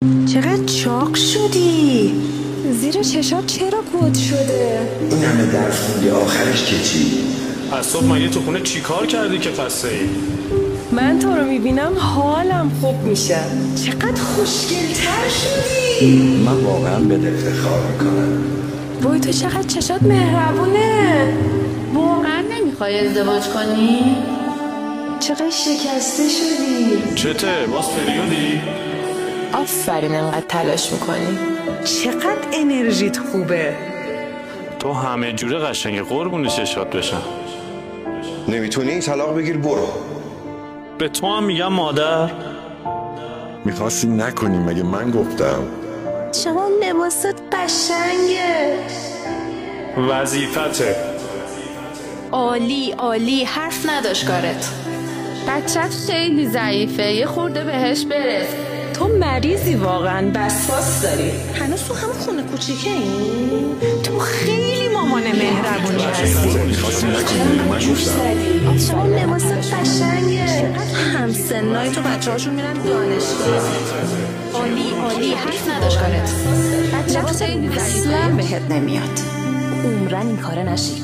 چقدر چاق شدی؟ زیر چشات چرا گود شده؟ این همه درس خوندی آخرش که چی؟ از صبح مگه تو خونه چی کار کردی که خسته ای؟ من تو رو میبینم حالم خوب میشه. چقدر خوشگل‌تر شدی. من واقعا به افتخار میکنم. وای تو چقدر چشات مهربونه. واقعا نمیخوای ازدواج کنی؟ چقدر شکسته شدی. چته؟ باز پریودی؟ آفرین انقدر تلاش میکنی. چقدر انرژیت خوبه. تو همه جوره قشنگ، قربون چشات بشم. نمیتونی طلاق بگیر برو. به تو هم میگم مادر. میخواستی نکنی مگه من گفتم؟ شما لباست قشنگه. وظیفته. عالی عالی، حرف نداشت کارت. بچت خیلی ضعیفه، یه خورده بهش برس. تو مریضی واقعا، وسواس داری. هنوز تو هم خونه کوچیکه این؟ تو خیلی مامان مهربونی هستی. میخواستی نکنی مگه من گفتم؟ شما لباست قشنگه. همسنای تو بچه هاشون میرن دانشگاه. عالی عالی، حرف نداشت کارت. بچت خیلی ضعیفه. اصلا بهت نمیاد. عمرن این کاره نشی.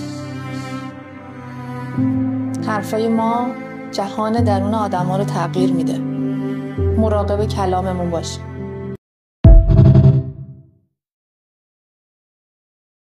حرفای ما جهان درون آدم ها رو تغییر میده. مراقب کلاممون باش.